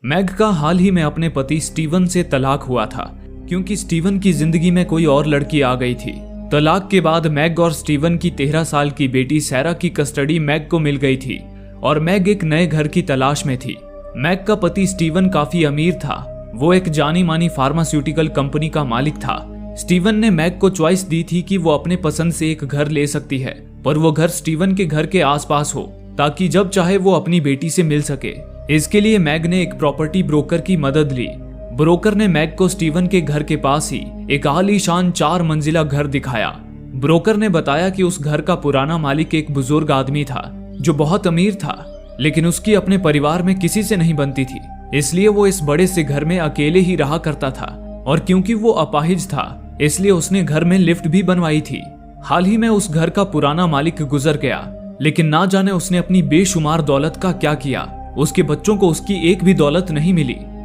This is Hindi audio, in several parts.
मैग का हाल ही में अपने पति स्टीवन से तलाक हुआ था क्योंकि स्टीवन की जिंदगी में कोई और लड़की आ गई थी। तलाक के बाद मैग और स्टीवन की 13 साल की बेटी सैरा की कस्टडी मैग को मिल गई थी और मैग एक नए घर की तलाश में थी। मैग का पति स्टीवन काफी अमीर था। वो एक जानी मानी फार्मास्यूटिकल कंपनी का मालिक था। स्टीवन ने मैग को चॉइस दी थी कि वो अपने पसंद से एक घर ले सकती है, पर वो घर स्टीवन के घर के आसपास हो ताकि जब चाहे वो अपनी बेटी से मिल सके। इसके लिए मैग ने एक प्रॉपर्टी ब्रोकर की मदद ली। ब्रोकर ने मैग को स्टीवन के घर के पास ही एक आलीशान 4 मंजिला घर दिखाया। ब्रोकर ने बताया कि उस घर का पुराना मालिक एक बुजुर्ग आदमी था जो बहुत अमीर था, लेकिन उसकी अपने परिवार में किसी से नहीं बनती थी, इसलिए वो इस बड़े से घर में अकेले ही रहा करता था। और क्योंकि वो अपाहिज था इसलिए उसने घर में लिफ्ट भी बनवाई थी। हाल ही में उस घर का पुराना मालिक गुजर गया, लेकिन ना जाने उसने अपनी बेशुमार दौलत का क्या किया। उसके बच्चों को उसकी एक भी दौलत नहीं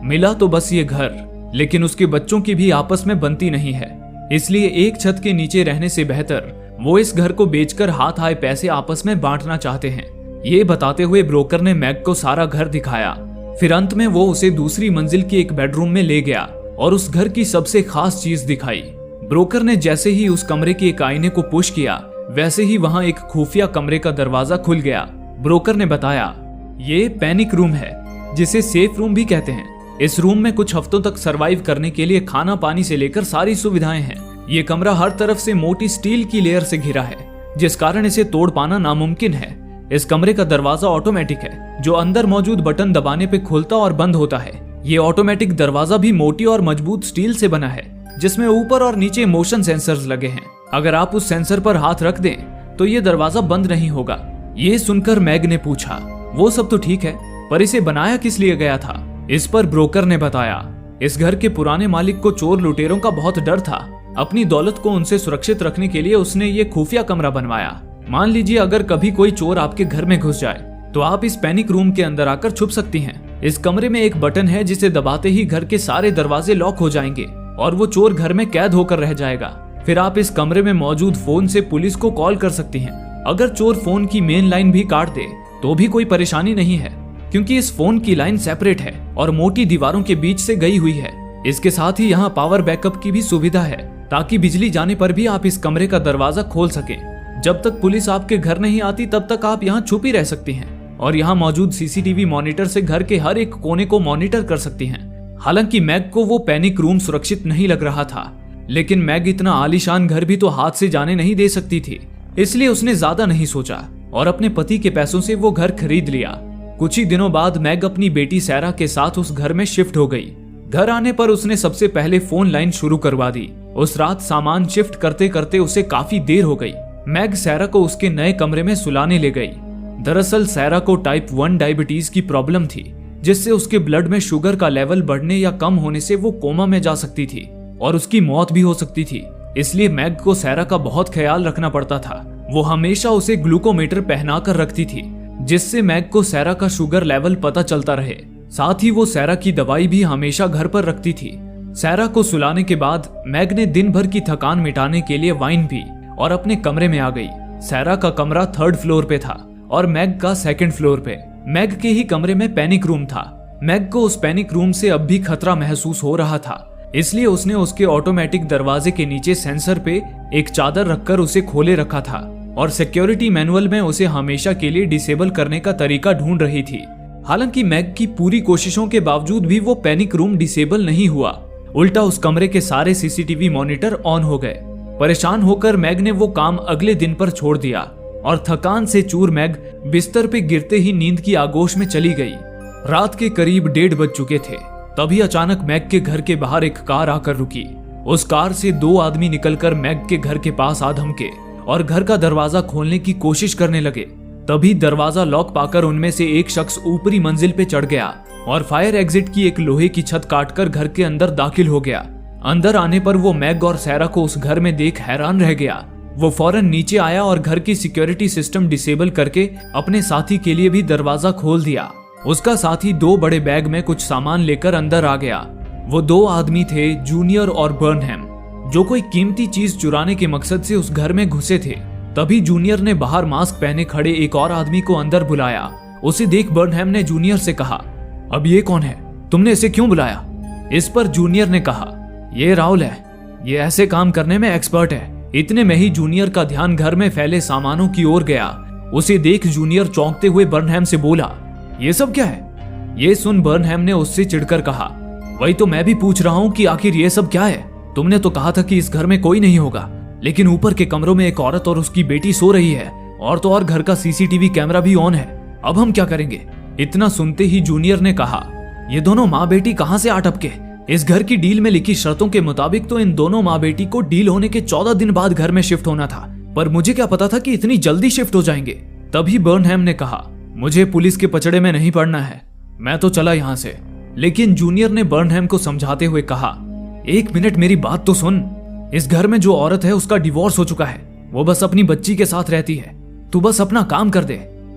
मिला तो बस ये घर, लेकिन उसके बच्चों की भी आपस में बनती नहीं है। इसलिए एक छत के नीचे रहने से बेहतर वो इस घर को बेचकर हाथ आए पैसे आपस में बांटना चाहते हैं। ये बताते हुए ब्रोकर ने मैग को सारा घर दिखाया। फिर अंत में वो उसे दूसरी मंजिल की एक बेडरूम में ले गया और उस घर की सबसे खास चीज दिखाई। ब्रोकर ने जैसे ही उस कमरे के एक आईने को पुश किया, वैसे ही वहां एक खुफिया कमरे का दरवाजा खुल गया। ब्रोकर ने बताया, ये पैनिक रूम है जिसे सेफ रूम भी कहते हैं। इस रूम में कुछ हफ्तों तक सरवाइव करने के लिए खाना पानी से लेकर सारी सुविधाएं हैं। ये कमरा हर तरफ से मोटी स्टील की लेयर से घिरा है, जिस कारण इसे तोड़ पाना नामुमकिन है। इस कमरे का दरवाजा ऑटोमेटिक है, जो अंदर मौजूद बटन दबाने पे खुलता और बंद होता है। ये ऑटोमेटिक दरवाजा भी मोटी और मजबूत स्टील से बना है, जिसमें ऊपर और नीचे मोशन सेंसर्स लगे हैं। अगर आप उस सेंसर पर हाथ रख दें तो ये दरवाजा बंद नहीं होगा। ये सुनकर मैग ने पूछा, वो सब तो ठीक है, पर इसे बनाया किस लिए गया था? इस पर ब्रोकर ने बताया, इस घर के पुराने मालिक को चोर लुटेरों का बहुत डर था। अपनी दौलत को उनसे सुरक्षित रखने के लिए उसने ये खुफिया कमरा बनवाया। मान लीजिए अगर कभी कोई चोर आपके घर में घुस जाए तो आप इस पैनिक रूम के अंदर आकर छुप सकती हैं। इस कमरे में एक बटन है जिसे दबाते ही घर के सारे दरवाजे लॉक हो जाएंगे और वो चोर घर में कैद होकर रह जाएगा। फिर आप इस कमरे में मौजूद फोन से पुलिस को कॉल कर सकती हैं। अगर चोर फोन की मेन लाइन भी काट दे तो भी कोई परेशानी नहीं है, क्योंकि इस फोन की लाइन सेपरेट है और मोटी दीवारों के बीच से गई हुई है। इसके साथ ही यहाँ पावर बैकअप की भी सुविधा है, ताकि बिजली जाने पर भी आप इस कमरे का दरवाजा खोल सकें। जब तक पुलिस आपके घर नहीं आती तब तक आप यहाँ छुपी रह सकती हैं और यहाँ मौजूद सीसीटीवी मॉनिटर से घर के हर एक कोने को मॉनिटर कर सकती हैं। हालांकि मैग को वो पैनिक रूम सुरक्षित नहीं लग रहा था, लेकिन मैग इतना आलीशान घर भी तो हाथ से जाने नहीं दे सकती थी, इसलिए उसने ज्यादा नहीं सोचा और अपने पति के पैसों से वो घर खरीद लिया। कुछ ही दिनों बाद मैग अपनी बेटी सैरा के साथ उस घर में शिफ्ट हो गई। घर आने पर उसने सबसे पहले फोन लाइन शुरू करवा दी। उस रात सामान शिफ्ट करते करते उसे काफी देर हो गई। मैग सैरा को उसके नए कमरे में सुलाने ले गई। दरअसल सैरा को टाइप 1 डायबिटीज की प्रॉब्लम थी, जिससे उसके ब्लड में शुगर का लेवल बढ़ने या कम होने से वो कोमा में जा सकती थी और उसकी मौत भी हो सकती थी। इसलिए मैग को सैरा का बहुत ख्याल रखना पड़ता था। वो हमेशा उसे ग्लूकोमीटर पहना कर रखती थी, जिससे मैग को सैरा का शुगर लेवल पता चलता रहे। साथ ही वो सैरा की दवाई भी हमेशा घर पर रखती थी। सैरा को सुलाने के बाद मैग ने दिन भर की थकान मिटाने के लिए वाइन पी और अपने कमरे में आ गई। सैरा का कमरा 3rd फ्लोर पे था और मैग का 2nd फ्लोर पे। मैग के ही कमरे में पैनिक रूम था। मैग को उस पैनिक रूम से अब भी खतरा महसूस हो रहा था, इसलिए उसने उसके ऑटोमेटिक दरवाजे के नीचे सेंसर पे एक चादर रखकर उसे खोले रखा था और सिक्योरिटी मैनुअल में उसे हमेशा के लिए डिसेबल करने का तरीका ढूंढ रही थी। हालांकि मैग की पूरी कोशिशों के बावजूद भी वो पैनिक रूम डिसेबल नहीं हुआ। उल्टा उस कमरे के सारे सीसीटीवी मॉनिटर ऑन हो गए। परेशान होकर मैग ने वो काम अगले दिन पर छोड़ दिया और थकान से चूर मैग बिस्तर पे गिरते ही नींद की आगोश में चली गई। रात के करीब 1:30 बज चुके थे। तभी अचानक मैग के घर के बाहर एक कार आकर रुकी। उस कार से 2 आदमी निकलकर मैग के घर के पास आ धमके और घर का दरवाजा खोलने की कोशिश करने लगे। तभी दरवाजा लॉक पाकर उनमें से एक शख्स ऊपरी मंजिल पे चढ़ गया और फायर एग्जिट की एक लोहे की छत काटकर घर के अंदर दाखिल हो गया। अंदर आने पर वो मैग और सैरा को उस घर में देख हैरान रह गया। वो फौरन नीचे आया और घर की सिक्योरिटी सिस्टम डिसेबल करके अपने साथी के लिए भी दरवाजा खोल दिया। उसका साथी 2 बड़े बैग में कुछ सामान लेकर अंदर आ गया। वो 2 आदमी थे, जूनियर और बर्नहैम, जो कोई कीमती चीज चुराने के मकसद से उस घर में घुसे थे। तभी जूनियर ने बाहर मास्क पहने खड़े एक और आदमी को अंदर बुलाया। उसे देख बर्नहैम ने जूनियर से कहा, अब ये कौन है? तुमने इसे क्यों बुलाया? इस पर जूनियर ने कहा, ये राहुल है, ये ऐसे काम करने में एक्सपर्ट है। इतने में ही जूनियर का ध्यान घर में फैले सामानों की ओर गया। उसे देख जूनियर चौंकते हुए बर्नहैम से बोला, ये सब क्या है? ये सुन बर्नहैम ने उससे चिढ़कर कहा, वही तो मैं भी पूछ रहा हूँ कि आखिर ये सब क्या है? तुमने तो कहा था कि इस घर में कोई नहीं होगा, लेकिन ऊपर के कमरों में एक औरत और उसकी बेटी सो रही है, और तो और घर का सीसीटीवी कैमरा भी ऑन है। अब हम क्या करेंगे? इतना सुनते ही जूनियर ने कहा, ये दोनों माँ बेटी कहाँ से आ टपके? इस घर की डील में लिखी शर्तों के मुताबिक तो इन दोनों माँ बेटी को डील होने के 14 दिन बाद घर में शिफ्ट होना था, पर मुझे क्या पता था कि इतनी जल्दी शिफ्ट हो जाएंगे। तभी बर्नहैम ने कहा, मुझे पुलिस के पचड़े में नहीं पड़ना है, मैं तो चला यहाँ से। लेकिन जूनियर ने बर्नहैम को समझाते हुए कहा, एक मिनट मेरी बात तो सुन। इस घर में जो औरत है उसका डिवोर्स हो चुका है, वो बस अपनी बच्ची के साथ रहती है। तू बस अपना काम कर दे।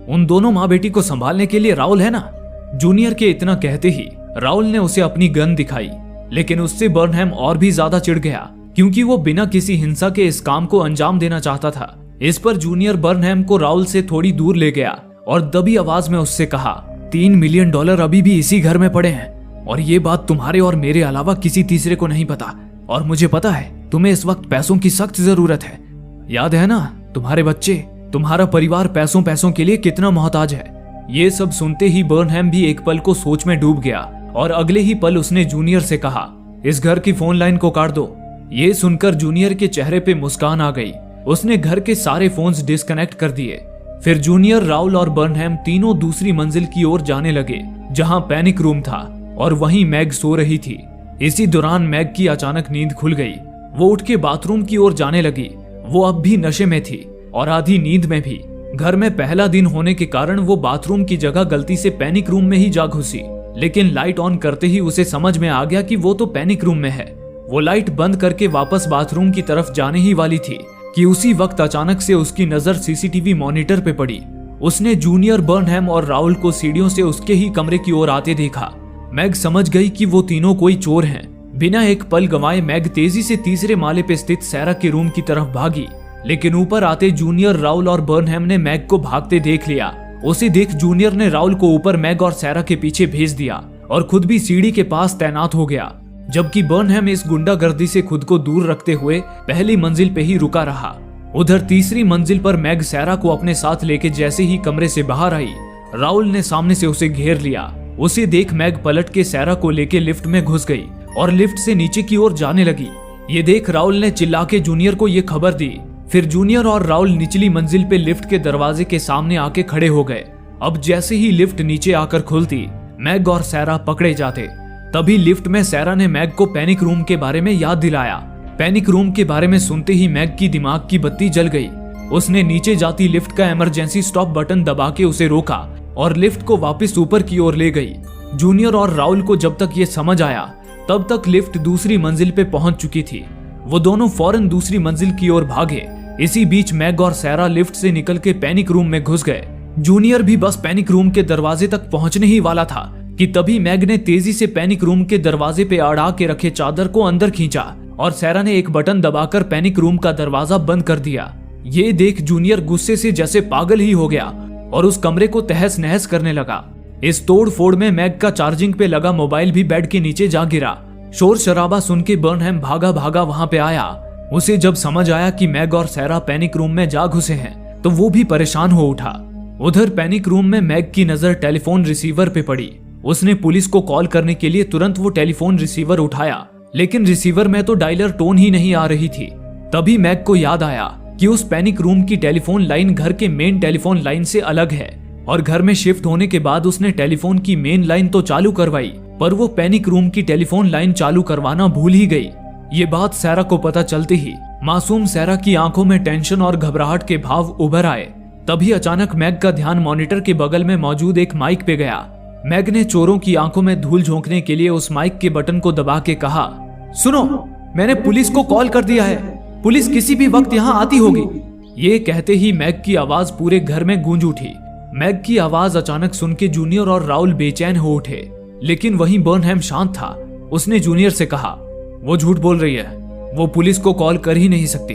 उन दोनों माँ बेटी को संभालने के लिए राहुल है ना? जूनियर के इतना कहते ही राहुल ने उसे अपनी गन दिखाई, लेकिन उससे बर्नहैम और भी ज्यादा चिढ़ गया, क्योंकि वो बिना किसी हिंसा के इस काम को अंजाम देना चाहता था। इस पर जूनियर बर्नहैम को राहुल से थोड़ी दूर ले गया और दबी आवाज में उससे कहा, $3 मिलियन अभी भी इसी घर में पड़े हैं, और ये बात तुम्हारे और मेरे अलावा किसी तीसरे को नहीं पता। और मुझे पता है तुम्हें इस वक्त पैसों की सख्त जरूरत है। याद है ना, तुम्हारे बच्चे, तुम्हारा परिवार पैसों के लिए कितना मोहताज है। ये सब सुनते ही बर्नहैम भी एक पल को सोच में डूब गया, और अगले ही पल उसने जूनियर से कहा, इस घर की फोन लाइन को काट दो। ये सुनकर जूनियर के चेहरे पे मुस्कान आ गई। उसने घर के सारे फोन्स डिस्कनेक्ट कर दिए। फिर जूनियर, राहुल और बर्नहैम तीनों दूसरी मंजिल की ओर जाने लगे, जहां पैनिक रूम था, और वहीं मैग सो रही थी। इसी दौरान मैग की अचानक नींद खुल गई। वो उठ के बाथरूम की ओर जाने लगी। वो अब भी नशे में थी और आधी नींद में भी। घर में पहला दिन होने के कारण वो बाथरूम की जगह गलती से पैनिक रूम में ही जा घुसी, लेकिन लाइट ऑन करते ही उसे समझ में आ गया कि वो तो पैनिक रूम में है। वो लाइट बंद करके वापस बाथरूम की तरफ जाने ही वाली थी कि उसी वक्त अचानक से उसकी नजर सीसीटीवी मॉनिटर पे पड़ी। उसने जूनियर, बर्नहैम और राहुल को सीढ़ियों से उसके ही कमरे की ओर आते देखा। मैग समझ गई कि वो तीनों कोई चोर हैं। बिना एक पल गंवाए मैग तेजी से तीसरे माले पे स्थित सैरा के रूम की तरफ भागी, लेकिन ऊपर आते जूनियर, राहुल और बर्नहैम ने मैग को भागते देख लिया। उसे देख जूनियर ने राहुल को ऊपर मैग और सैरा के पीछे भेज दिया और खुद भी सीढ़ी के पास तैनात हो गया, जबकि बर्नहैम इस गुंडागर्दी से खुद को दूर रखते हुए पहली मंजिल पे ही रुका रहा। उधर तीसरी मंजिल पर मैग सैरा को अपने साथ लेके जैसे ही कमरे से बाहर आई, राहुल ने सामने से उसे घेर लिया। उसे देख मैग पलट के सैरा को लेके लिफ्ट में घुस गई और लिफ्ट से नीचे की ओर जाने लगी। ये देख राहुल ने चिल्ला के जूनियर को ये खबर दी। फिर जूनियर और राहुल निचली मंजिल पे लिफ्ट के दरवाजे के सामने आके खड़े हो गए। अब जैसे ही लिफ्ट नीचे आकर खुलती, मैग और सैरा पकड़े जाते। तभी लिफ्ट में सैरा ने मैग को पैनिक रूम के बारे में याद दिलाया। पैनिक रूम के बारे में सुनते ही मैग की दिमाग की बत्ती जल गई। उसने नीचे जाती लिफ्ट का इमरजेंसी स्टॉप बटन दबा के उसे रोका और लिफ्ट को वापस ऊपर की ओर ले गई। जूनियर और राहुल को जब तक ये समझ आया, तब तक लिफ्ट दूसरी मंजिल पे पहुंच चुकी थी। वो दोनों फौरन दूसरी मंजिल की ओर भागे। इसी बीच मैग और सैरा लिफ्ट से निकल के पैनिक रूम में घुस गए। जूनियर भी बस पैनिक रूम के दरवाजे तक पहुंचने ही वाला था कि तभी मैग ने तेजी से पैनिक रूम के दरवाजे पे अड़ा के रखे चादर को अंदर खींचा और सैरा ने एक बटन दबाकर पैनिक रूम का दरवाजा बंद कर दिया। ये देख जूनियर गुस्से से जैसे पागल ही हो गया और उस कमरे को तहस नहस करने लगा। इस तोड़ फोड़ में मैग का चार्जिंग पे लगा मोबाइल भी बेड के नीचे जा गिरा। शोर शराबा सुन के बर्नहैम भागा भागा वहां पे आया। उसे जब समझ आया कि मैग और सैरा पैनिक रूम में जा घुसे हैं, तो वो भी परेशान हो उठा। उधर पैनिक रूम में मैग की नजर टेलीफोन रिसीवर पे पड़ी। उसने पुलिस को कॉल करने के लिए तुरंत वो टेलीफोन रिसीवर उठाया, लेकिन रिसीवर में तो डायलर टोन ही नहीं आ रही थी। तभी मैग को याद आया कि उस पैनिक रूम की टेलीफोन लाइन घर के मेन टेलीफोन लाइन से अलग है, और घर में शिफ्ट होने के बाद उसने टेलीफोन की मेन लाइन तो चालू करवाई, पर वो पैनिक रूम की टेलीफोन लाइन चालू करवाना भूल ही गई। ये बात सैरा को पता चलते ही मासूम सैरा की आंखों में टेंशन और घबराहट के भाव उभर आए। तभी अचानक मैग का ध्यान मॉनिटर के बगल में मौजूद एक माइक पे गया। मैग ने चोरों की आंखों में धूल झोंकने के लिए उस माइक के बटन को दबा के कहा, सुनो, मैंने पुलिस को कॉल कर दिया है, पुलिस किसी भी वक्त यहाँ आती होगी। ये कहते ही मैग की आवाज पूरे घर में गूंज उठी। मैग की आवाज अचानक सुन के जूनियर और राहुल बेचैन हो उठे, लेकिन वहीं बर्नहैम शांत था। उसने जूनियर से कहा, वो झूठ बोल रही है, वो पुलिस को कॉल कर ही नहीं सकती।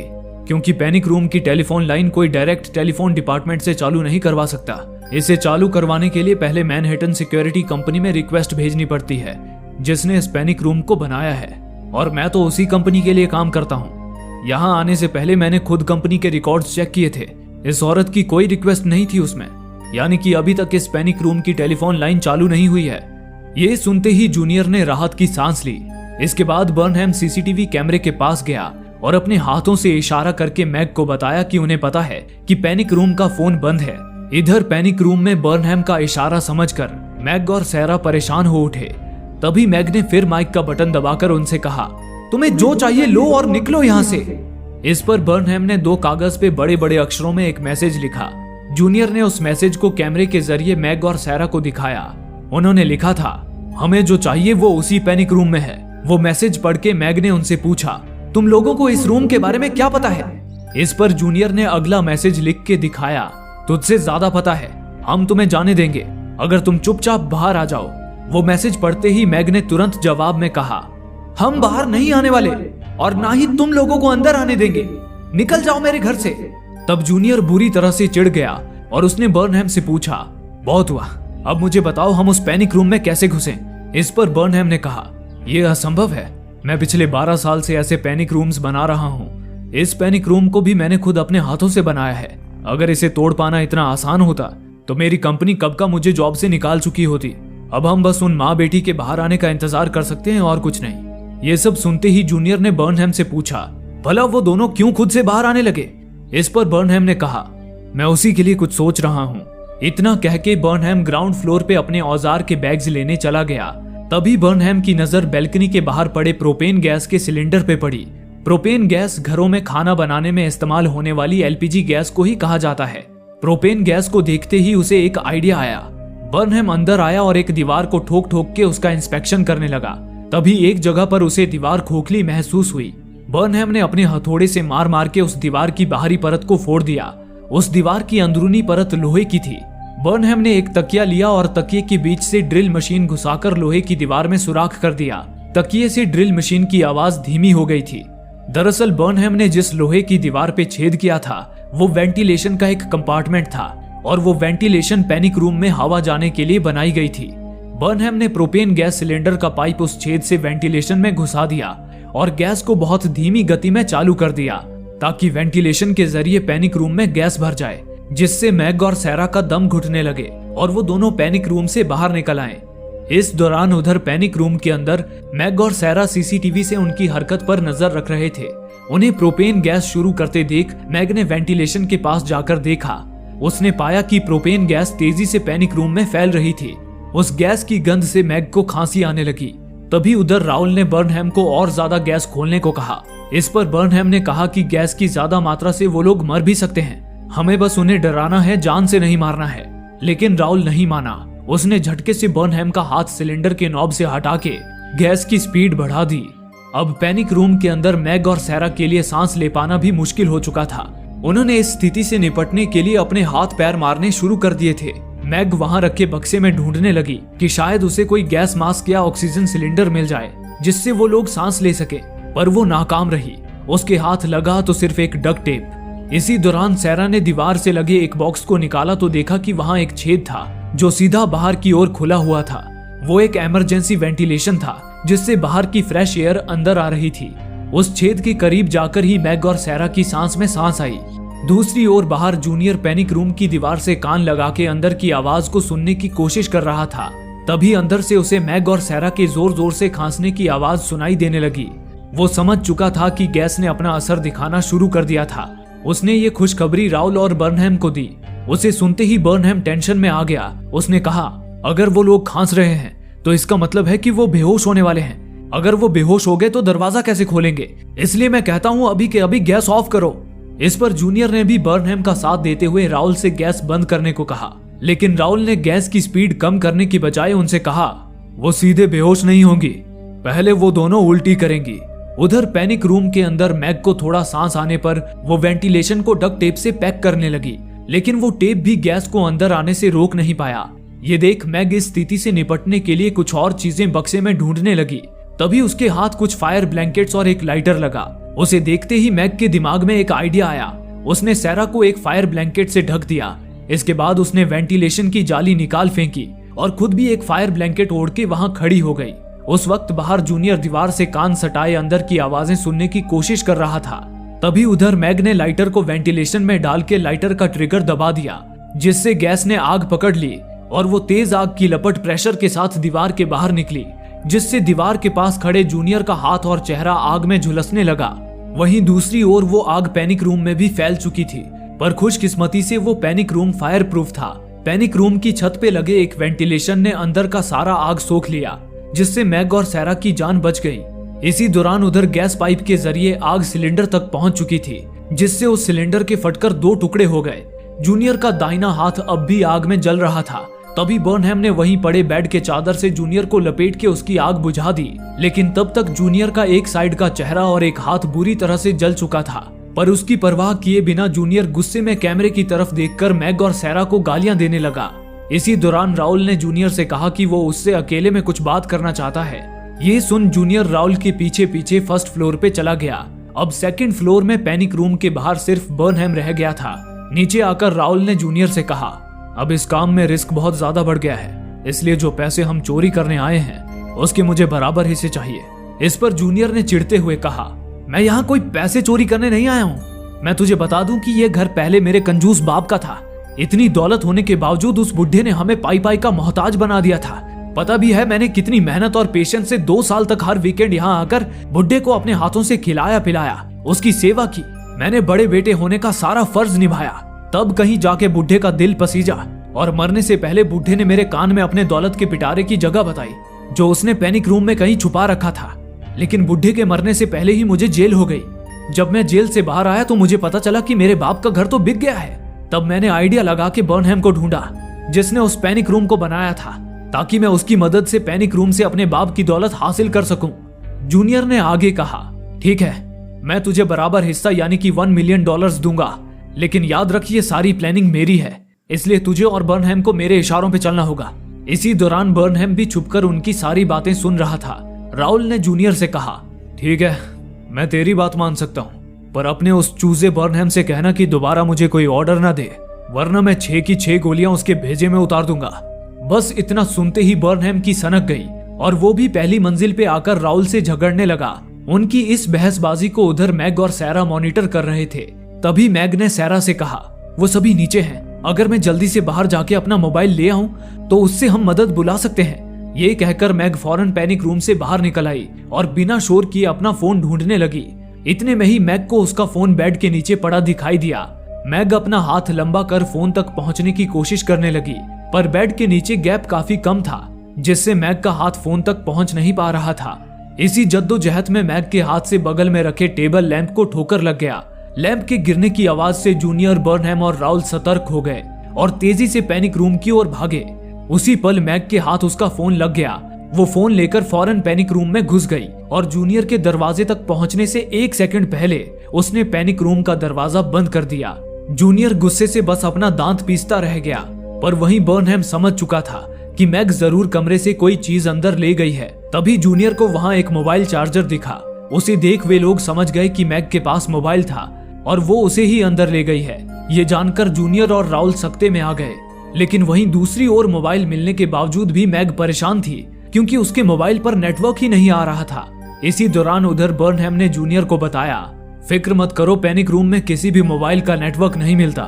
क्योंकि पैनिक रूम की टेलीफोन लाइन कोई डायरेक्ट टेलीफोन डिपार्टमेंट से चालू नहीं करवा सकता। इसे चालू करवाने के लिए पहले मैनहट्टन सिक्योरिटी कंपनी में रिक्वेस्ट भेजनी पड़ती है, जिसने इस पैनिक रूम को बनाया है, और मैं तो उसी कंपनी के लिए काम करता हूँ। यहाँ आने से पहले मैंने खुद कंपनी के रिकॉर्ड्स चेक किए थे। इस औरत की कोई रिक्वेस्ट नहीं थी उसमें, यानी कि अभी तक इस पैनिक रूम की टेलीफोन लाइन चालू नहीं हुई है। ये सुनते ही जूनियर ने राहत की सांस ली। इसके बाद बर्नहैम सीसीटीवी कैमरे के पास गया और अपने हाथों से इशारा करके मैग को बताया कि उन्हें पता है कि पैनिक रूम का फोन बंद है। इधर पैनिक रूम में बर्नहैम का इशारा समझकर मैग और सैरा परेशान हो उठे। तभी मैग ने फिर माइक का बटन दबाकर उनसे कहा, तुम्हें जो चाहिए लो और निकलो यहाँ से। इस पर बर्नहैम ने 2 कागज पे बड़े बड़े अक्षरों में एक मैसेज लिखा। जूनियर ने उस मैसेज को कैमरे के जरिए मैग और सैरा को दिखाया। उन्होंने लिखा था, हमें जो चाहिए वो उसी पैनिक रूम में है। वो मैसेज पढ़ के मैग ने उनसे पूछा, तुम लोगों को इस रूम के बारे में क्या पता है? इस पर जूनियर ने अगला मैसेज लिख के दिखाया, तुझसे ज्यादा पता है, हम तुम्हें जाने देंगे अगर तुम चुपचाप बाहर आ जाओ। वो मैसेज पढ़ते ही मैग ने तुरंत जवाब में कहा, हम बाहर नहीं आने वाले और ना ही तुम लोगों को अंदर आने देंगे, निकल जाओ मेरे घर से। तब जूनियर बुरी तरह से चिढ़ गया और उसने बर्नहैम से पूछा, बहुत हुआ, अब मुझे बताओ हम उस पैनिक रूम में कैसे घुसे? इस पर बर्नहैम ने कहा, यह असंभव है, मैं पिछले 12 साल से ऐसे पैनिक रूम्स बना रहा हूँ। इस पैनिक रूम को भी मैंने खुद अपने हाथों से बनाया है। अगर इसे तोड़ पाना इतना आसान होता तो मेरी कंपनी कब का मुझे जॉब से निकाल चुकी होती। अब हम बस उन माँ बेटी के बाहर आने का इंतजार कर सकते हैं और कुछ नहीं। ये सब सुनते ही जूनियर ने बर्नहैम से पूछा, भला वो दोनों क्यों खुद से बाहर आने लगे? इस पर बर्नहैम ने कहा, मैं उसी के लिए कुछ सोच रहा हूँ। इतना कह के बर्नहैम ग्राउंड फ्लोर पे अपने औजार के बैग्स लेने चला गया। तभी बर्नहैम की नजर बैल्कनी के बाहर पड़े प्रोपेन गैस के सिलेंडर पे पड़ी। प्रोपेन गैस घरों में खाना बनाने में इस्तेमाल होने वाली एलपीजी गैस को ही कहा जाता है। प्रोपेन गैस को देखते ही उसे एक आइडिया आया। बर्नहैम अंदर आया और एक दीवार को ठोक ठोक के उसका इंस्पेक्शन करने लगा। तभी एक जगह पर उसे दीवार खोखली महसूस हुई। बर्नहैम ने अपने हथौड़े से मार मार के उस दीवार की बाहरी परत को फोड़ दिया। उस दीवार की अंदरूनी परत लोहे की थी। बर्नहैम ने एक तकिया लिया और तकिए के बीच से ड्रिल मशीन घुसाकर लोहे की दीवार में सुराख कर दिया। तकिए से ड्रिल मशीन की आवाज धीमी हो गई थी। दरअसल बर्नहैम ने जिस लोहे की दीवार पे छेद किया था वो वेंटिलेशन का एक कंपार्टमेंट था और वो वेंटिलेशन पैनिक रूम में हवा जाने के लिए बनाई गई थी। बर्नहैम ने प्रोपेन गैस सिलेंडर का पाइप उस छेद से वेंटिलेशन में घुसा दिया और गैस को बहुत धीमी गति में चालू कर दिया ताकि वेंटिलेशन के जरिए पैनिक रूम में गैस भर जाए, जिससे मैग और सैरा का दम घुटने लगे और वो दोनों पैनिक रूम से बाहर निकल आए। इस दौरान उधर पैनिक रूम के अंदर मैग और सैरा सीसीटीवी से उनकी हरकत पर नजर रख रहे थे। उन्हें प्रोपेन गैस शुरू करते देख मैग ने वेंटिलेशन के पास जाकर देखा। उसने पाया कि प्रोपेन गैस तेजी से पैनिक रूम में फैल रही थी। उस गैस की गंध से मैग को खांसी आने लगी। तभी उधर राहुल ने बर्नहैम को और ज्यादा गैस खोलने को कहा। इस पर बर्नहैम ने कहा कि गैस की ज्यादा मात्रा से वो लोग मर भी सकते हैं, हमें बस उन्हें डराना है, जान से नहीं मारना है। लेकिन राहुल नहीं माना। उसने झटके से बर्नहैम का हाथ सिलेंडर के नॉब से हटा के गैस की स्पीड बढ़ा दी। अब पैनिक रूम के अंदर मैग और सैरा के लिए सांस ले पाना भी मुश्किल हो चुका था। उन्होंने इस स्थिति से निपटने के लिए अपने हाथ पैर मारने शुरू कर दिए थे। मैग वहां रखे बक्से में ढूंढने लगी कि शायद उसे कोई गैस मास्क या ऑक्सीजन सिलेंडर मिल जाए जिससे वो लोग सांस ले सके, पर वो नाकाम रही। उसके हाथ लगा तो सिर्फ एक डक्ट टेप। इसी दौरान सैरा ने दीवार से लगे एक बॉक्स को निकाला तो देखा कि वहां एक छेद था जो सीधा बाहर की ओर खुला हुआ था। वो एक इमरजेंसी वेंटिलेशन था जिससे बाहर की फ्रेश एयर अंदर आ रही थी। उस छेद के करीब जाकर ही मैग और सैरा की सांस में सांस आई। दूसरी ओर बाहर जूनियर पैनिक रूम की दीवार से कान लगा के अंदर की आवाज को सुनने की कोशिश कर रहा था। तभी अंदर से उसे मैग और सैरा के जोर जोर से खांसने की आवाज सुनाई देने लगी। वो समझ चुका था कि गैस ने अपना असर दिखाना शुरू कर दिया था। उसने ये खुशखबरी राहुल और बर्नहैम को दी। उसे सुनते ही बर्नहैम टेंशन में आ गया। उसने कहा, अगर वो लोग खांस रहे हैं तो इसका मतलब है कि वो बेहोश होने वाले हैं। अगर वो बेहोश हो गए तो दरवाजा कैसे खोलेंगे? इसलिए मैं कहता हूँ अभी के अभी गैस ऑफ करो। इस पर जूनियर ने भी बर्नहैम का साथ देते हुए राहुल से गैस बंद करने को कहा, लेकिन राहुल ने गैस की स्पीड कम करने की बजाय उनसे कहा, वो सीधे बेहोश नहीं होंगी, पहले वो दोनों उल्टी करेंगी। उधर पैनिक रूम के अंदर मैग को थोड़ा सांस आने पर वो वेंटिलेशन को डक्ट टेप से पैक करने लगी, लेकिन वो टेप भी गैस को अंदर आने से रोक नहीं पाया। ये देख मैग इस स्थिति से निपटने के लिए कुछ और चीजें बक्से में ढूंढने लगी। तभी उसके हाथ कुछ फायर ब्लैंकेट्स और एक लाइटर लगा। उसे देखते ही मैग के दिमाग में एक आइडिया आया। उसने सैरा को एक फायर ब्लैंकेट से ढक दिया। इसके बाद उसने वेंटिलेशन की जाली निकाल फेंकी और खुद भी एक फायर ब्लैंकेट ओढ़ के वहां खड़ी हो गई। उस वक्त बाहर जूनियर दीवार से कान सटाए अंदर की आवाजें सुनने की कोशिश कर रहा था। तभी उधर मैग ने लाइटर को वेंटिलेशन में डाल के लाइटर का ट्रिगर दबा दिया, जिससे गैस ने आग पकड़ ली और वो तेज आग की लपट प्रेशर के साथ दीवार के बाहर निकली, जिससे दीवार के पास खड़े जूनियर का हाथ और चेहरा आग में झुलसने लगा। वहीं दूसरी ओर वो आग पैनिक रूम में भी फैल चुकी थी, पर खुशकिस्मती से वो पैनिक रूम फायर प्रूफ था। पैनिक रूम की छत पे लगे एक वेंटिलेशन ने अंदर का सारा आग सोख लिया, जिससे मैग और सैरा की जान बच गई। इसी दौरान उधर गैस पाइप के जरिए आग सिलेंडर तक पहुंच चुकी थी, जिससे उस सिलेंडर के फटकर 2 टुकड़े हो गए। जूनियर का दाहिना हाथ अब भी आग में जल रहा था। तभी बर्नहैम ने वहीं पड़े बेड के चादर से जूनियर को लपेट के उसकी आग बुझा दी, लेकिन तब तक जूनियर का एक साइड का चेहरा और एक हाथ बुरी तरह से जल चुका था। पर उसकी परवाह किए बिना जूनियर गुस्से में कैमरे की तरफ देखकर मैग और सैरा को गालियां देने लगा। इसी दौरान राहुल ने जूनियर से कहा कि वो उससे अकेले में कुछ बात करना चाहता है। ये सुन जूनियर राहुल के पीछे पीछे फर्स्ट फ्लोर पे चला गया। अब सेकंड फ्लोर में पैनिक रूम के बाहर सिर्फ बर्नहैम रह गया था। नीचे आकर राहुल ने जूनियर से कहा, अब इस काम में रिस्क बहुत ज्यादा बढ़ गया है, इसलिए जो पैसे हम चोरी करने आए हैं उसके मुझे बराबर हिस्से चाहिए। इस पर जूनियर ने चिढ़ते हुए कहा, मैं यहाँ कोई पैसे चोरी करने नहीं आया हूँ। मैं तुझे बता दूं कि ये घर पहले मेरे कंजूस बाप का था। इतनी दौलत होने के बावजूद उस बुढ़े ने हमें पाई पाई का मोहताज बना दिया था। पता भी है मैंने कितनी मेहनत और पेशेंस से 2 साल तक हर वीकेंड यहाँ आकर बुढ़े को अपने हाथों से खिलाया पिलाया, उसकी सेवा की। मैंने बड़े बेटे होने का सारा फर्ज निभाया। तब कहीं जाके बुढ़े का दिल पसीजा और मरने से पहले बुढ़े ने मेरे कान में अपने दौलत के पिटारे की जगह बताई, जो उसने पैनिक रूम में कहीं छुपा रखा था। लेकिन बुढ़े के मरने से पहले ही मुझे जेल हो गई। जब मैं जेल से बाहर आया तो मुझे पता चला कि मेरे बाप का घर तो बिक गया है। तब मैंने आइडिया लगा के बर्नहैम को ढूंढा, जिसने उस पैनिक रूम को बनाया था, ताकि मैं उसकी मदद से पैनिक रूम से अपने बाप की दौलत हासिल कर सकूं। जूनियर ने आगे कहा, ठीक है, मैं तुझे बराबर हिस्सा यानी कि $1 मिलियन दूंगा, लेकिन याद रख ये सारी प्लानिंग मेरी है, इसलिए तुझे और बर्नहैम को मेरे इशारों पे चलना होगा। इसी दौरान बर्नहैम भी छुपकर उनकी सारी बातें सुन रहा था। राहुल ने जूनियर से कहा, ठीक है, मैं तेरी बात मान सकता हूँ, पर अपने उस चूजे बर्नहैम से कहना कि दोबारा मुझे कोई ऑर्डर ना दे, वरना मैं 6 की 6 गोलियां उसके भेजे में उतार दूंगा। बस इतना सुनते ही बर्नहैम की सनक गई और वो भी पहली मंजिल पे आकर राहुल से झगड़ने लगा। उनकी इस बहसबाजी को उधर मैग और सैरा मॉनिटर कर रहे थे। तभी मैग ने सैरा से कहा, वो सभी नीचे हैं, अगर मैं जल्दी से बाहर जाके अपना मोबाइल ले आऊं तो उससे हम मदद बुला सकते हैं। ये कहकर मैग फौरन पैनिक रूम से बाहर निकल आई और बिना शोर किए अपना फोन ढूंढने लगी। इतने में ही मैग को उसका फोन बेड के नीचे पड़ा दिखाई दिया। मैग अपना हाथ लंबा कर फोन तक पहुंचने की कोशिश करने लगी, पर बेड के नीचे गैप काफी कम था, जिससे मैग का हाथ फोन तक पहुंच नहीं पा रहा था। इसी जद्दोजहद में मैग के हाथ से बगल में रखे टेबल लैंप को ठोकर लग गया। लैंप के गिरने की आवाज से जूनियर, बर्नहैम और राहुल सतर्क हो गए और तेजी से पैनिक रूम की ओर भागे। उसी पल मैग के हाथ उसका फोन लग गया। वो फोन लेकर फौरन पैनिक रूम में घुस गई और जूनियर के दरवाजे तक पहुंचने से 1 सेकंड पहले उसने पैनिक रूम का दरवाजा बंद कर दिया। जूनियर गुस्से से बस अपना दांत पीसता रह गया, पर वहीं बर्नहैम समझ चुका था कि मैग जरूर कमरे से कोई चीज अंदर ले गई है। तभी जूनियर को वहां एक मोबाइल चार्जर दिखा। उसे देख वे लोग समझ गए कि मैग के पास मोबाइल था और वो उसे ही अंदर ले गई है। ये जानकर जूनियर और राहुल सकते में आ गए, लेकिन वहीं दूसरी ओर मोबाइल मिलने के बावजूद भी मैग परेशान थी, क्योंकि उसके मोबाइल पर नेटवर्क ही नहीं आ रहा था। इसी दौरान उधर बर्नहैम ने जूनियर को बताया, फिक्र मत करो, पैनिक रूम में किसी भी मोबाइल का नेटवर्क नहीं मिलता,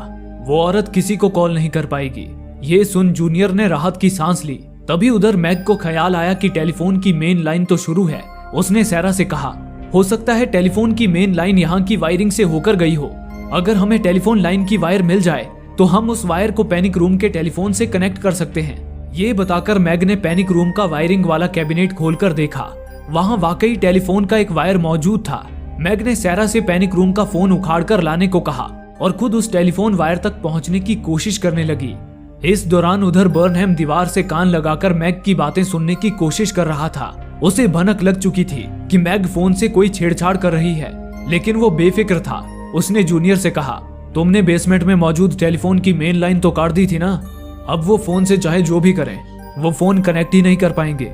वो औरत किसी को कॉल नहीं कर पाएगी। ये सुन जूनियर ने राहत की सांस ली। तभी उधर मैग को ख्याल आया कि टेलीफोन की मेन लाइन तो शुरू है। उसने सैरा से कहा, हो सकता है टेलीफोन की मेन लाइन यहाँ की वायरिंग से होकर गई हो। अगर हमें टेलीफोन लाइन की वायर मिल जाए तो हम उस वायर को पैनिक रूम के टेलीफोन से कनेक्ट कर सकते हैं। ये बताकर मैग ने पैनिक रूम का वायरिंग वाला कैबिनेट खोलकर देखा। वहाँ वाकई टेलीफोन का एक वायर मौजूद था। मैग ने सैरा से पैनिक रूम का फोन उखाड़कर लाने को कहा और खुद उस टेलीफोन वायर तक पहुंचने की कोशिश करने लगी। इस दौरान उधर बर्नहैम दीवार से कान लगाकर मैग की बातें सुनने की कोशिश कर रहा था। उसे भनक लग चुकी थी कि मैग फोन से कोई छेड़छाड़ कर रही है, लेकिन वो बेफिक्र था। उसने जूनियर से कहा, तुमने बेसमेंट में मौजूद टेलीफोन की मेन लाइन तो काट दी थी ना, अब वो फोन से चाहे जो भी करें वो फोन कनेक्ट ही नहीं कर पाएंगे।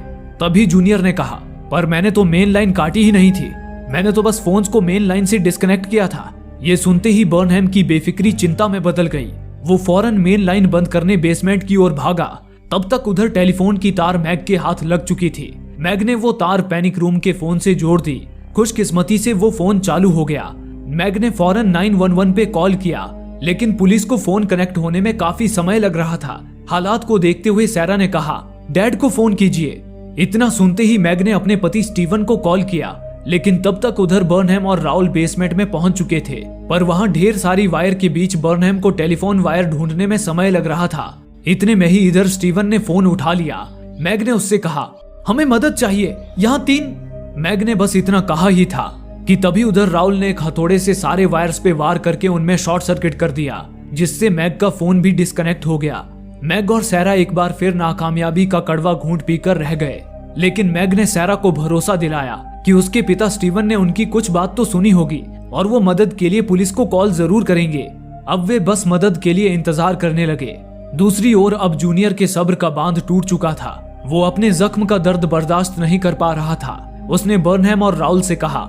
तभी जूनियर ने कहा, पर मैंने तो मेन लाइन काटी ही नहीं थी, मैंने तो बस फोन्स को मेन लाइन से डिस्कनेक्ट किया था। ये सुनते ही बर्नहैम की बेफिक्री चिंता में बदल गई। वो फौरन मेन लाइन बंद करने बेसमेंट की ओर भागा। तब तक उधर टेलीफोन की तार मैग के हाथ लग चुकी थी। मैग ने वो तार पैनिक रूम के फोन से जोड़ दी। खुशकिस्मती से वो फोन चालू हो गया। मैग ने फौरन 911 पे कॉल किया, लेकिन पुलिस को फोन कनेक्ट होने में काफी समय लग रहा था। हालात को देखते हुए सैरा ने कहा, डैड को फोन कीजिए। इतना सुनते ही मैग ने अपने पति स्टीवन को कॉल किया, लेकिन तब तक उधर बर्नहैम और राउल बेसमेंट में पहुंच चुके थे। पर वहां ढेर सारी वायर के बीच बर्नहैम को टेलीफोन वायर ढूंढने में समय लग रहा था। इतने में ही इधर स्टीवन ने फोन उठा लिया। मैग ने उससे कहा, हमें मदद चाहिए, यहाँ 3। मैग ने बस इतना कहा ही था कि तभी उधर राउल ने एक हथौड़े से सारे वायर्स पे वार करके उनमें शॉर्ट सर्किट कर दिया, जिससे मैग का फोन भी डिस्कनेक्ट हो गया। मैग और सैरा एक बार फिर नाकामयाबी का कड़वा घूंट पीकर रह गए, लेकिन मैग ने सैरा को भरोसा दिलाया कि उसके पिता स्टीवन ने उनकी कुछ बात तो सुनी होगी और वो मदद के लिए पुलिस को कॉल जरूर करेंगे। अब वे बस मदद के लिए इंतजार करने लगे। दूसरी ओर अब जूनियर के सब्र का बांध टूट चुका था। वो अपने जख्म का दर्द बर्दाश्त नहीं कर पा रहा था। उसने बर्नहैम और राउल से कहा,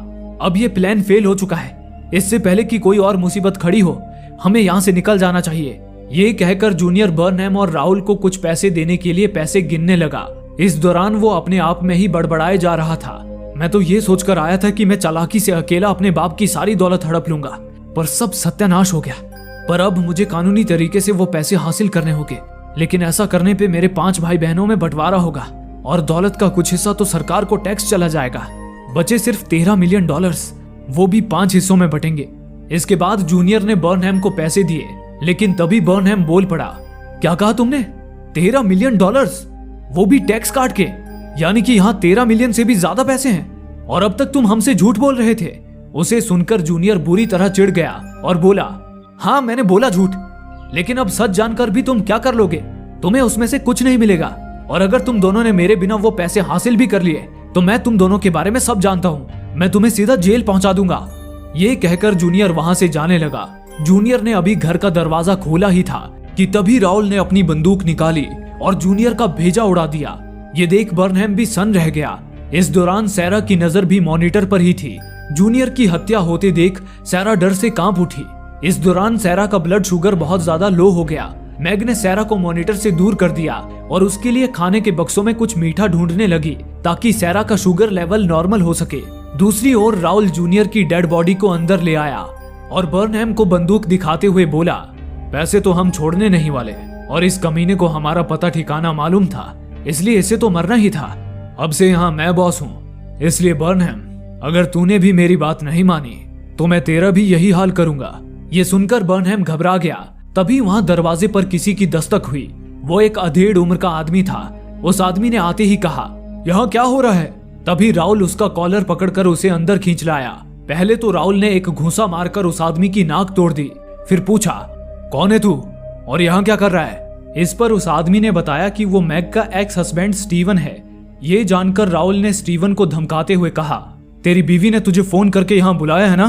अब ये प्लान फेल हो चुका है। इससे पहले कि कोई और मुसीबत खड़ी हो, हमें यहाँ से निकल जाना चाहिए। ये कहकर जूनियर बर्नहैम और राउल को कुछ पैसे देने के लिए पैसे गिनने लगा। इस दौरान वो अपने आप में ही बड़बड़ाए जा रहा था, मैं तो ये सोचकर आया था कि मैं चालाकी से अकेला अपने बाप की सारी दौलत हड़प लूंगा, पर सब सत्यानाश हो गया। पर अब मुझे कानूनी तरीके से वो पैसे हासिल करने होंगे, लेकिन ऐसा करने पे मेरे 5 भाई बहनों में बंटवारा होगा और दौलत का कुछ हिस्सा तो सरकार को टैक्स चला जाएगा। बचे सिर्फ $13 मिलियन, वो भी 5 हिस्सों में बटेंगे। इसके बाद जूनियर ने बर्नहैम को पैसे दिए, लेकिन तभी बर्नहैम बोल पड़ा, क्या कहा तुमने? $13 मिलियन, वो भी टैक्स काट के? यानी कि यहाँ 13 मिलियन से भी ज्यादा पैसे हैं, और अब तक तुम हमसे झूठ बोल रहे थे। उसे सुनकर जूनियर बुरी तरह चिढ़ गया और बोला, हाँ मैंने बोला झूठ, लेकिन अब सच जानकर भी तुम क्या कर लोगे? तुम्हें उसमें से कुछ नहीं मिलेगा, और अगर तुम दोनों ने मेरे बिना वो पैसे हासिल भी कर लिए तो मैं तुम दोनों के बारे में सब जानता हूँ। मैं तुम्हें सीधा जेल पहुंचा दूंगा। ये कहकर जूनियर वहां से जाने लगा। जूनियर ने अभी घर का दरवाजा खोला ही था कि तभी राउल ने अपनी बंदूक निकाली और जूनियर का भेजा उड़ा दिया। ये देख बर्नहैम भी सन्न रह गया। इस दौरान सैरा की नजर भी मॉनिटर पर ही थी। जूनियर की हत्या होते देख सैरा डर से कांप उठी। इस दौरान सैरा का ब्लड शुगर बहुत ज्यादा लो हो गया। मैग ने सैरा को मॉनिटर से दूर कर दिया और उसके लिए खाने के बक्सों में कुछ मीठा ढूंढने लगी ताकि सैरा का शुगर लेवल नॉर्मल हो सके। दूसरी ओर राउल जूनियर की डेड बॉडी को अंदर ले आया और बर्नहैम को बंदूक दिखाते हुए बोला, पैसे तो हम छोड़ने नहीं वाले, और इस कमीने को हमारा पता ठिकाना मालूम था, इसलिए इसे तो मरना ही था। अब से यहाँ मैं बॉस हूँ, इसलिए बर्नहैम अगर तूने भी मेरी बात नहीं मानी तो मैं तेरा भी यही हाल करूंगा। ये सुनकर बर्नहैम घबरा गया। तभी वहां दरवाजे पर किसी की दस्तक हुई। वो एक अधेड़ उम्र का आदमी था। उस आदमी ने आते ही कहा, यहाँ क्या हो रहा है? तभी राउल उसका कॉलर पकड़कर उसे अंदर खींच लाया। पहले तो राउल ने एक घूंसा मारकर उस आदमी की नाक तोड़ दी, फिर पूछा, कौन है तू और यहाँ क्या कर रहा है? इस पर उस आदमी ने बताया कि वो मैग का एक्स हस्बैंड स्टीवन है। ये जानकर राउल ने स्टीवन को धमकाते हुए कहा, तेरी बीवी ने तुझे फोन करके यहाँ बुलाया है ना?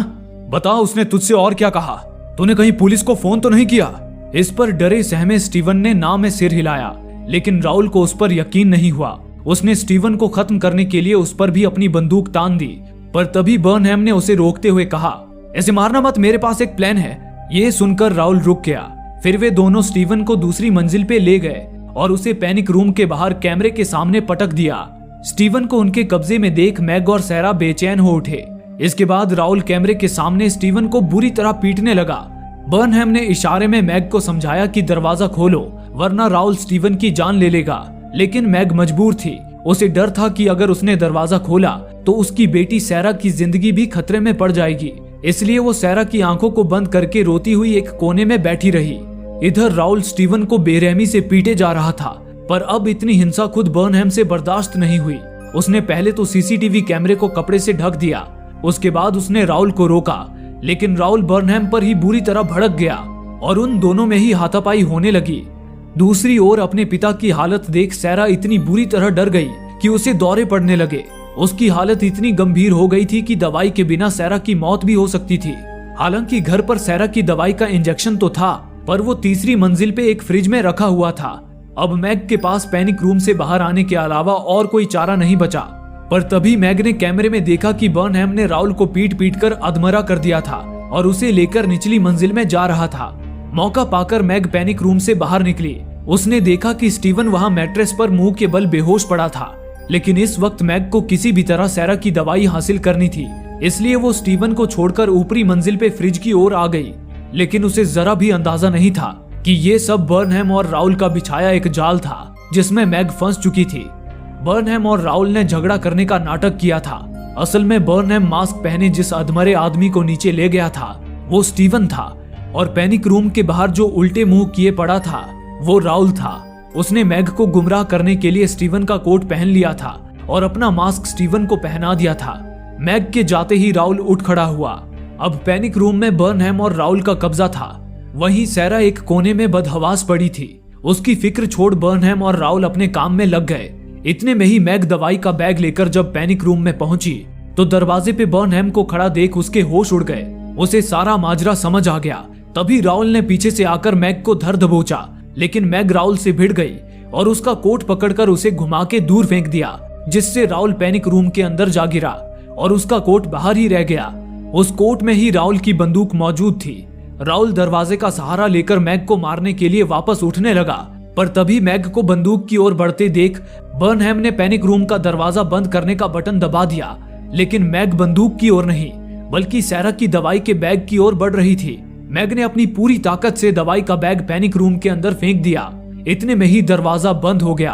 बता उसने तुझसे और क्या कहा? तूने कहीं पुलिस को फोन तो नहीं किया? इस पर डरे सहमे स्टीवन ने ना में सिर हिलाया, लेकिन राउल को उस पर यकीन नहीं हुआ। उसने स्टीवन को खत्म करने के लिए उस पर भी अपनी बंदूक तान दी, पर तभी बर्नहैम ने उसे रोकते हुए कहा, ऐसे मारना मत, मेरे पास एक प्लान है। ये सुनकर राउल रुक गया। फिर वे दोनों स्टीवन को दूसरी मंजिल पे ले गए और उसे पैनिक रूम के बाहर कैमरे के सामने पटक दिया। स्टीवन को उनके कब्जे में देख मैग और सैरा बेचैन हो उठे। इसके बाद राउल कैमरे के सामने स्टीवन को बुरी तरह पीटने लगा। बर्नहैम ने इशारे में मैग को समझाया कि दरवाजा खोलो, वरना राउल स्टीवन की जान ले लेगा, लेकिन मैग मजबूर थी। उसे डर था कि अगर उसने दरवाजा खोला तो उसकी बेटी सैरा की जिंदगी भी खतरे में पड़ जाएगी। इसलिए वो सैरा की आंखों को बंद करके रोती हुई एक कोने में बैठी रही। इधर राउल स्टीवन को बेरहमी से पीटे जा रहा था, पर अब इतनी हिंसा खुद बर्नहैम से बर्दाश्त नहीं हुई। उसने पहले तो सीसीटीवी कैमरे को कपड़े से ढक दिया। उसके बाद उसने राउल को रोका, लेकिन राउल बर्नहैम पर ही बुरी तरह भड़क गया और उन दोनों में ही हाथापाई होने लगी। दूसरी ओर अपने पिता की हालत देख सैरा इतनी बुरी तरह डर गई कि उसे दौरे पड़ने लगे। उसकी हालत इतनी गंभीर हो गई थी कि दवाई के बिना सैरा की मौत भी हो सकती थी। हालांकि घर पर सैरा की दवाई का इंजेक्शन तो था, पर वो तीसरी मंजिल पे एक फ्रिज में रखा हुआ था। अब मैग के पास पैनिक रूम से बाहर आने के अलावा और कोई चारा नहीं बचा। पर तभी मैग ने कैमरे में देखा कि बर्नहैम ने राउल को पीट पीट कर अधमरा कर दिया था और उसे लेकर निचली मंजिल में जा रहा था। मौका पाकर मैग पैनिक रूम से बाहर निकली। उसने देखा कि स्टीवन वहां मैट्रेस पर मुंह के बल बेहोश पड़ा था, लेकिन इस वक्त मैग को किसी भी तरह सैरा की दवाई हासिल करनी थी, इसलिए वो स्टीवन को छोड़कर ऊपरी मंजिल पे फ्रिज की ओर आ गई। लेकिन उसे जरा भी अंदाजा नहीं था कि ये सब बर्नहैम और राउल का बिछाया एक जाल था जिसमें मैग फंस चुकी थी। बर्नहैम और राउल ने झगड़ा करने का नाटक किया था। असल में बर्नहैम मास्क पहने जिस अधमरे आदमी को नीचे ले गया था वो स्टीवन था, और पैनिक रूम के बाहर जो उल्टे मुंह किए पड़ा था वो राउल था। उसने मैग को गुमराह करने के लिए स्टीवन का कोट पहन लिया था और अपना मास्क स्टीवन को पहना दिया था। मैग के जाते ही राउल उठ खड़ा हुआ। अब पैनिक रूम में बर्नहैम और राउल का कब्जा था। वहीं सैरा एक कोने में बदहवास पड़ी थी। उसकी फिक्र छोड़ बर्नहैम और राउल अपने काम में लग गए। इतने में ही मैग दवाई का बैग लेकर जब पैनिक रूम में पहुंची तो दरवाजे पे बर्नहैम को खड़ा देख उसके होश उड़ गए। उसे सारा माजरा समझ आ गया। तभी राउल ने पीछे से आकर मैग को धर दबोचा, लेकिन मैग राउल से भिड़ गई और उसका कोट पकड़कर उसे घुमा के दूर फेंक दिया, जिससे राउल पैनिक रूम के अंदर जा गिरा और उसका कोट बाहर ही रह गया। उस कोट में ही राउल की बंदूक मौजूद थी। राउल दरवाजे का सहारा लेकर मैग को मारने के लिए वापस उठने लगा, पर तभी मैग को बंदूक की ओर बढ़ते देख बर्नहैम ने पैनिक रूम का दरवाजा बंद करने का बटन दबा दिया। लेकिन मैग बंदूक की ओर नहीं बल्कि सैरा की दवाई के बैग की ओर बढ़ रही थी। मैग ने अपनी पूरी ताकत से दवाई का बैग पैनिक रूम के अंदर फेंक दिया। इतने में ही दरवाजा बंद हो गया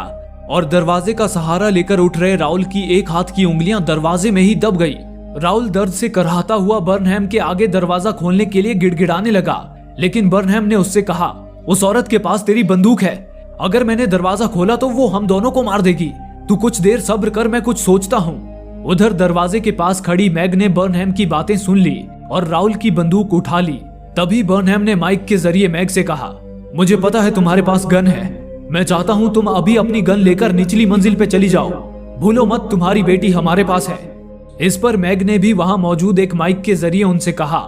और दरवाजे का सहारा लेकर उठ रहे राउल की एक हाथ की उंगलियां दरवाजे में ही दब गई। राउल दर्द से करहाता हुआ बर्नहैम के आगे दरवाजा खोलने के लिए गिड़गिड़ाने लगा, लेकिन बर्नहैम ने उससे कहा, उस औरत के पास तेरी बंदूक है, अगर मैंने दरवाजा खोला तो वो हम दोनों को मार देगी। तू कुछ देर सब्र कर, मैं कुछ सोचता हूँ। उधर दरवाजे के पास खड़ी मैग ने बर्नहैम की बातें सुन ली और राउल की बंदूक उठा ली। तभी बर्नहैम ने माइक के जरिए मैग से कहा, मुझे पता है तुम्हारे पास गन है, मैं चाहता हूँ तुम अभी अपनी गन लेकर निचली मंजिल पे चली जाओ। भूलो मत तुम्हारी बेटी हमारे पास है। इस पर मैग ने भी वहां मौजूद एक माइक के जरिए उनसे कहा,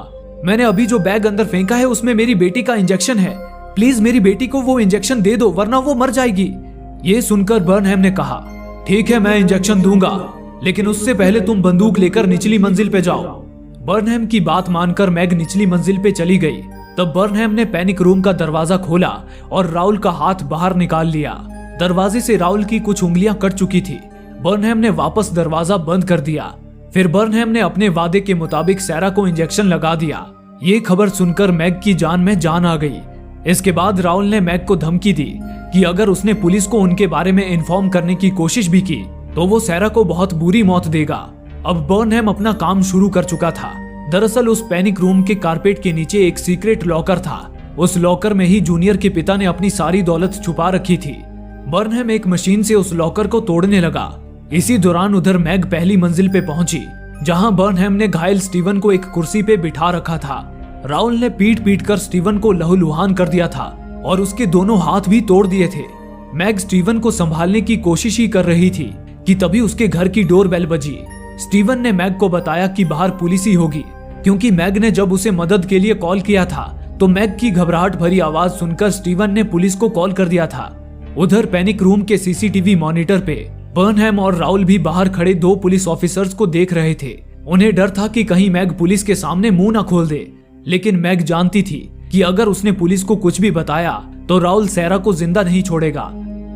मैंने अभी जो बैग अंदर फेंका है उसमें मेरी बेटी का इंजेक्शन है, प्लीज मेरी बेटी को वो इंजेक्शन दे दो वरना वो मर जाएगी। ये सुनकर बर्नहैम ने कहा, ठीक है मैं इंजेक्शन दूंगा, लेकिन उससे पहले तुम बंदूक लेकर निचली मंजिल पे जाओ। बर्नहैम की बात मानकर मैग निचली मंजिल पे चली गई। तब बर्नहैम ने पैनिक रूम का दरवाजा खोला और राउल का हाथ बाहर निकाल लिया। दरवाजे से राउल की कुछ उंगलियां कट चुकी थी। बर्नहैम ने वापस दरवाजा बंद कर दिया। फिर बर्नहैम ने अपने वादे के मुताबिक सैरा को इंजेक्शन लगा दिया। ये खबर सुनकर मैग की जान में जान आ गई। इसके बाद राउल ने मैग को धमकी दी कि अगर उसने पुलिस को उनके बारे में इन्फॉर्म करने की कोशिश भी की तो वो सैरा को बहुत बुरी मौत देगा। अब बर्नहैम अपना काम शुरू कर चुका था। दरअसल उस पैनिक रूम के कारपेट के नीचे एक सीक्रेट लॉकर था। उस लॉकर में ही जूनियर के पिता ने अपनी सारी दौलत छुपा रखी थी। बर्नहैम एक मशीन से उस लॉकर को तोड़ने लगा। इसी दौरान उधर मैग पहली मंजिल पे पहुंची, जहां बर्नहैम ने घायल स्टीवन को एक कुर्सी पे बिठा रखा था। राउल ने पीट पीट कर स्टीवन को लहूलुहान कर दिया था और उसके दोनों हाथ भी तोड़ दिए थे। मैग स्टीवन को संभालने की कोशिश ही कर रही थी कि तभी उसके घर की डोरबेल बजी। स्टीवन ने मैग को बताया कि बाहर पुलिस ही होगी, क्योंकि मैग ने जब उसे मदद के लिए कॉल किया था तो मैग की घबराहट भरी आवाज सुनकर स्टीवन ने पुलिस को कॉल कर दिया था। उधर पैनिक रूम के सीसीटीवी मॉनिटर पे बर्नहैम और राउल भी बाहर खड़े दो पुलिस ऑफिसर्स को देख रहे थे। उन्हें डर था कि कहीं मैग पुलिस के सामने मुंह न खोल दे, लेकिन मैग जानती थी कि अगर उसने पुलिस को कुछ भी बताया तो राउल सैरा को जिंदा नहीं छोड़ेगा।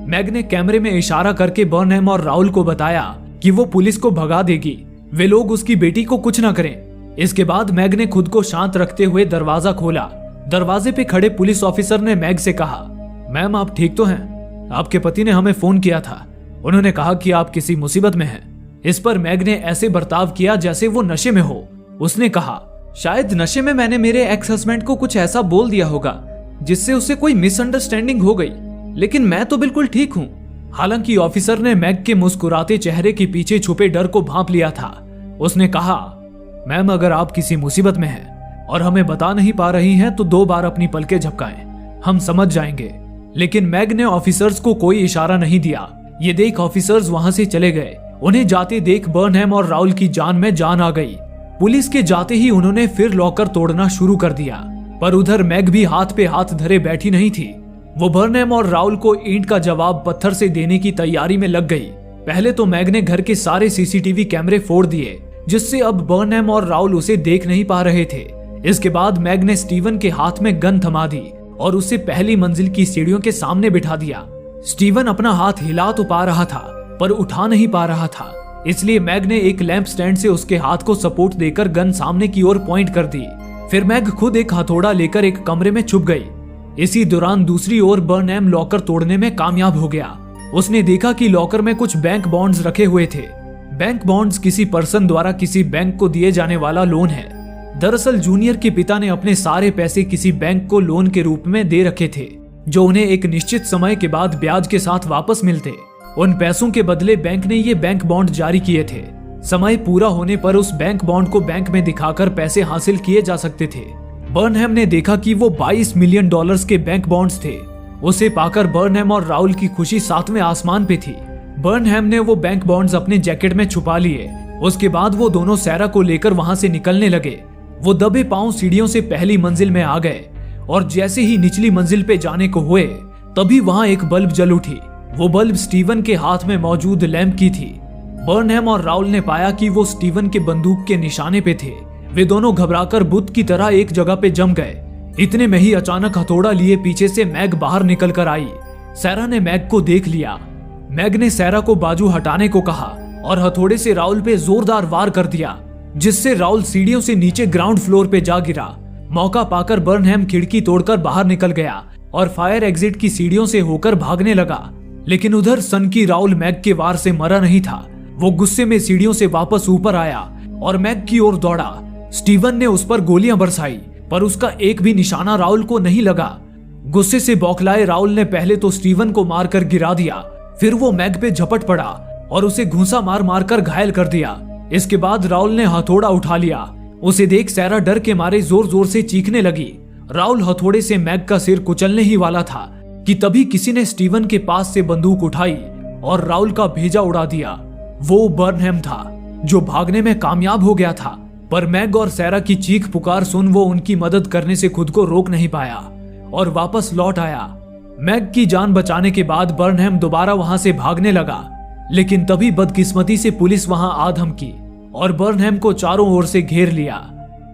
मैग ने कैमरे में इशारा करके बर्नहैम और राउल को बताया कि वो पुलिस को भगा देगी, वे लोग उसकी बेटी को कुछ न करें। इसके बाद मैग ने खुद को शांत रखते हुए दरवाजा खोला। दरवाजे पे खड़े पुलिस ऑफिसर ने मैग से कहा, मैम आप ठीक तो हैं? आपके पति ने हमें फोन किया था, उन्होंने कहा कि आप किसी मुसीबत में हैं। इस पर मैग ने ऐसे बर्ताव किया जैसे वो नशे में हो। उसने कहा, शायद नशे में मैंने मेरे एक्स हस्बैंड को कुछ ऐसा बोल दिया होगा जिससे उसे कोई मिसअंडरस्टैंडिंग हो गई, लेकिन मैं तो बिल्कुल ठीक हूँ। हालांकि ऑफिसर ने मैग के मुस्कुराते चेहरे के पीछे छुपे डर को भांप लिया था। उसने कहा, मैम अगर आप किसी मुसीबत में हैं और हमें बता नहीं पा रही हैं तो 2 बार अपनी पलकें झपकाएं, हम समझ जाएंगे। लेकिन मैग ने ऑफिसर्स को कोई इशारा नहीं दिया। ये देख ऑफिसर्स वहां से चले गए। उन्हें जाते देख बर्नहैम और राउल की जान में जान आ गई। पुलिस के जाते ही उन्होंने फिर लॉकर तोड़ना शुरू कर दिया, पर उधर मैग भी हाथ पे हाथ धरे बैठी नहीं थी। वो बर्नहैम और राउल को ईंट का जवाब पत्थर से देने की तैयारी में लग गई। पहले तो मैग ने घर के सारे सीसीटीवी कैमरे फोड़ दिए, जिससे अब बर्नहैम और राउल उसे देख नहीं पा रहे थे। इसके बाद मैग ने स्टीवन के हाथ में गन थमा दी और उसे पहली मंजिल की सीढ़ियों के सामने बिठा दिया। स्टीवन अपना हाथ हिला तो पा रहा था पर उठा नहीं पा रहा था, इसलिए मैग ने एक लैंप स्टैंड से उसके हाथ को सपोर्ट देकर गन सामने की ओर पॉइंट कर दी। फिर मैग खुद एक हथौड़ा लेकर एक कमरे में छुप गई। इसी दौरान दूसरी ओर बर्नहैम लॉकर तोड़ने में कामयाब हो गया। उसने देखा कि लॉकर में कुछ बैंक बॉन्ड्स रखे हुए थे। बैंक बॉन्ड्स किसी पर्सन द्वारा किसी बैंक को दिए जाने वाला लोन है। दरअसल जूनियर के पिता ने अपने सारे पैसे किसी बैंक को लोन के रूप में दे रखे थे, जो उन्हें एक निश्चित समय के बाद ब्याज के साथ वापस मिलते। उन पैसों के बदले बैंक ने ये बैंक बॉन्ड जारी किए थे। समय पूरा होने पर उस बैंक बॉन्ड को बैंक में दिखाकर पैसे हासिल किए जा सकते थे। बर्नहैम ने देखा कि वो $22 मिलियन के बैंक बॉन्ड्स थे। उसे पाकर बर्नहैम और राउल की खुशी सातवें आसमान पे थी। बर्नहैम ने वो बैंक बॉन्ड्स अपने जैकेट में छुपा लिए। उसके बाद वो दोनों सैरा को लेकर वहां से निकलने लगे। वो दबे पांव सीढ़ियों से पहली मंजिल में आ गए और जैसे ही निचली मंजिल पे जाने को हुए तभी वहां एक बल्ब जल उठी। वो बल्ब स्टीवन के हाथ में मौजूद लैंप की थी। बर्नहैम और राउल ने पाया कि वो स्टीवन के बंदूक के निशाने पे थे। वे दोनों घबराकर बुत की तरह एक जगह पे जम गए। इतने में ही अचानक हथौड़ा लिए पीछे से मैग बाहर निकल कर आई। सैरा ने मैग को देख लिया। मैग ने सैरा को बाजू हटाने को कहा और हथौड़े से राउल पे जोरदार वार कर दिया, जिससे राउल सीढ़ियों से नीचे ग्राउंड फ्लोर पे जा गिरा। मौका पाकर बर्नहैम खिड़की तोड़कर बाहर निकल गया और फायर एग्जिट की सीढ़ियों से होकर भागने लगा। लेकिन उधर सनकी राउल मैग के वार से मरा नहीं था। वो गुस्से में सीढ़ियों से वापस ऊपर आया और मैग की ओर दौड़ा। स्टीवन ने उस पर गोलियां बरसाई पर उसका एक भी निशाना राउल को नहीं लगा। गुस्से से बौखलाए राउल ने पहले तो स्टीवन को मारकर गिरा दिया, फिर वो मैग पे झपट पड़ा और उसे घूंसा मार मार कर घायल कर दिया। इसके बाद राउल ने हथौड़ा उठा लिया। उसे देख सैरा डर के मारे जोर जोर से चीखने लगी। राउल हथौड़े से मैग का सिर कुचलने ही वाला था कि तभी किसी ने स्टीवन के पास से बंदूक उठाई और राउल का भेजा उड़ा दिया। वो बर्नहैम था जो भागने में कामयाब हो गया था, पर मैग और सैरा की चीख पुकार सुन वो उनकी मदद करने से खुद को रोक नहीं पाया और वापस लौट आया। मैग की जान बचाने के बाद बर्नहैम दोबारा वहां से भागने लगा, लेकिन तभी बदकिस्मती से पुलिस वहां आ धमकी और बर्नहैम को चारों ओर से घेर लिया।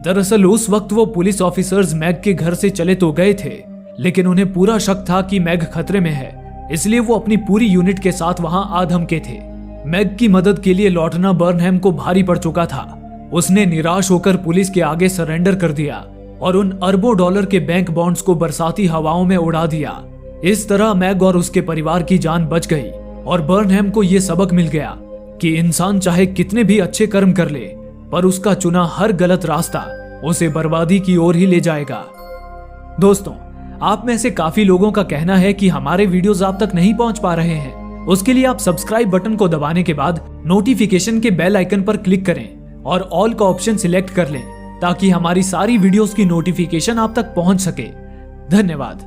दरअसल उस वक्त वो पुलिस ऑफिसर्स मैग के घर से चले तो गए थे, लेकिन उन्हें पूरा शक था कि मैग खतरे में है, इसलिए वो अपनी पूरी यूनिट के साथ वहां आ धमके थे। मैग की मदद के लिए लौटना बर्नहैम को भारी पड़ चुका था। उसने निराश होकर पुलिस के आगे सरेंडर कर दिया और उन अरबों डॉलर के बैंक बॉन्ड्स को बरसाती हवाओं में उड़ा दिया। इस तरह मैग और उसके परिवार की जान बच गई और बर्नहैम को यह सबक मिल गया कि इंसान चाहे कितने भी अच्छे कर्म कर ले, पर उसका चुना हर गलत रास्ता उसे बर्बादी की ओर ही ले जाएगा। दोस्तों, आप में से काफी लोगों का कहना है कि हमारे वीडियोस आप तक नहीं पहुंच पा रहे हैं। उसके लिए आप सब्सक्राइब बटन को दबाने के बाद नोटिफिकेशन के बेल आइकन पर क्लिक करें और ऑल का ऑप्शन सिलेक्ट कर लें, ताकि हमारी सारी वीडियोस की नोटिफिकेशन आप तक पहुंच सके। धन्यवाद।